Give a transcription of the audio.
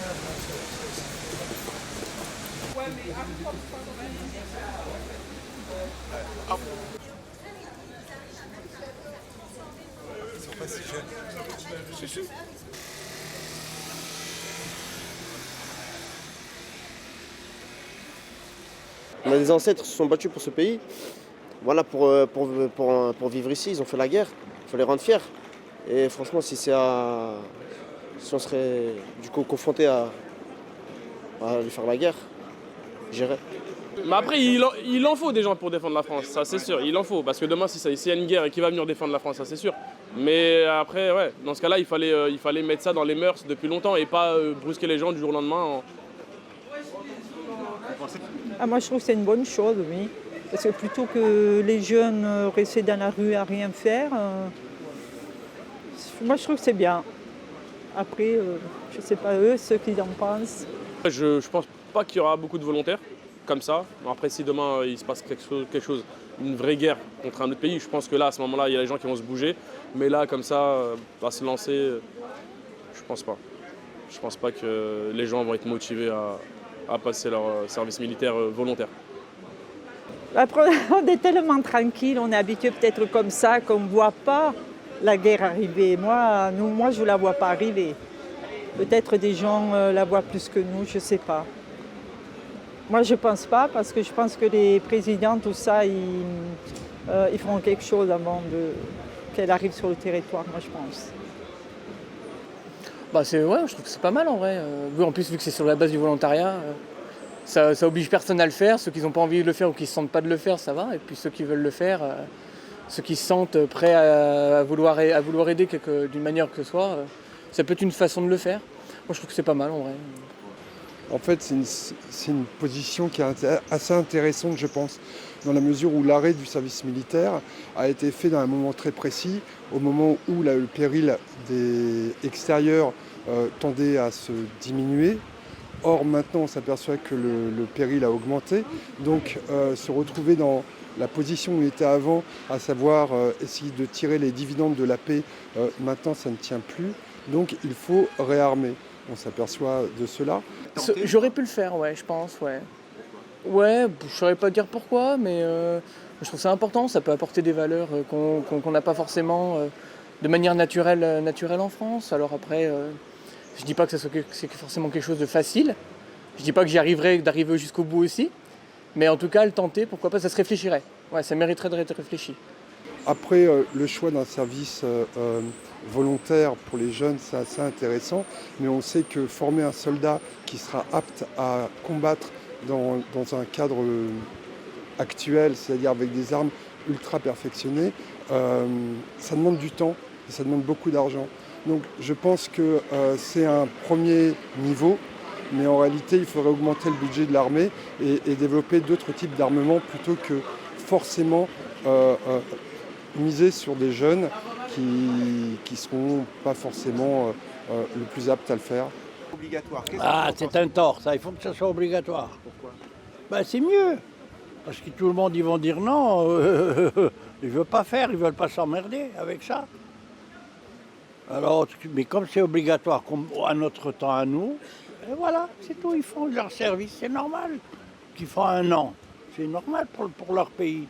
Ils sont pas si jeunes. Si, si. On a des ancêtres qui se sont battus pour ce pays. Voilà, pour vivre ici, ils ont fait la guerre. Il faut les rendre fiers. Et franchement, si on serait du coup confronté à lui faire la guerre, j'irais. Mais après, il en faut des gens pour défendre la France, ça c'est sûr, il en faut. Parce que demain, s'il y a une guerre, qui va venir défendre la France, ça c'est sûr. Mais après, ouais, dans ce cas-là, il fallait mettre ça dans les mœurs depuis longtemps et pas brusquer les gens du jour au lendemain. Moi, je trouve que c'est une bonne chose, oui. Parce que plutôt que les jeunes rester dans la rue à rien faire, moi, je trouve que c'est bien. Après, je ne sais pas eux, ce qu'ils en pensent. Je pense pas qu'il y aura beaucoup de volontaires comme ça. Après, si demain il se passe quelque chose, une vraie guerre contre un autre pays, je pense que là, à ce moment-là, il y a les gens qui vont se bouger. Mais là, comme ça, se lancer, je pense pas. Je pense pas que les gens vont être motivés à passer leur service militaire volontaire. Après, on est tellement tranquille, on est habitué peut-être comme ça, qu'on ne voit pas la guerre arriver. Moi, je ne la vois pas arriver. Peut-être des gens la voient plus que nous, je ne sais pas. Moi, je ne pense pas, parce que je pense que les présidents, tout ça, ils feront quelque chose avant qu'elle arrive sur le territoire, moi, je pense. Je trouve que c'est pas mal en vrai. En plus, vu que c'est sur la base du volontariat, ça oblige personne à le faire. Ceux qui n'ont pas envie de le faire ou qui ne se sentent pas de le faire, ça va. Et puis ceux qui veulent le faire, ceux qui se sentent prêts à vouloir aider d'une manière que ce soit, ça peut être une façon de le faire. Moi, je trouve que c'est pas mal en vrai. En fait, c'est une position qui est assez intéressante, je pense, dans la mesure où l'arrêt du service militaire a été fait dans un moment très précis, au moment où le péril des extérieurs tendait à se diminuer. Or, maintenant, on s'aperçoit que le péril a augmenté. Donc, se retrouver dans la position où il était avant, à savoir essayer de tirer les dividendes de la paix, maintenant, ça ne tient plus. Donc, il faut réarmer. On s'aperçoit de cela. J'aurais pu le faire, ouais, je pense, ouais. Ouais, je ne saurais pas dire pourquoi, mais je trouve ça important. Ça peut apporter des valeurs qu'on n'a pas forcément de manière naturelle en France. Alors après, je ne dis pas que c'est forcément quelque chose de facile. Je ne dis pas que j'y arriverai d'arriver jusqu'au bout aussi. Mais en tout cas, le tenter, pourquoi pas, ça se réfléchirait. Ouais, ça mériterait d'être réfléchi. Après, le choix d'un service volontaire pour les jeunes, c'est assez intéressant. Mais on sait que former un soldat qui sera apte à combattre dans un cadre actuel, c'est-à-dire avec des armes ultra perfectionnées, ça demande du temps et ça demande beaucoup d'argent. Donc je pense que c'est un premier niveau, mais en réalité, il faudrait augmenter le budget de l'armée et développer d'autres types d'armements plutôt que forcément miser sur des jeunes qui ne seront pas forcément le plus aptes à le faire. C'est un tort, ça. Il faut que ça soit obligatoire. Pourquoi ? C'est mieux. Parce que tout le monde, ils vont dire non. Ils ne veulent pas faire, ils ne veulent pas s'emmerder avec ça. Alors, mais comme c'est obligatoire, comme à notre temps à nous, et voilà, c'est tout. Ils font leur service, c'est normal. Qu'ils font 1 an. C'est normal pour leur pays.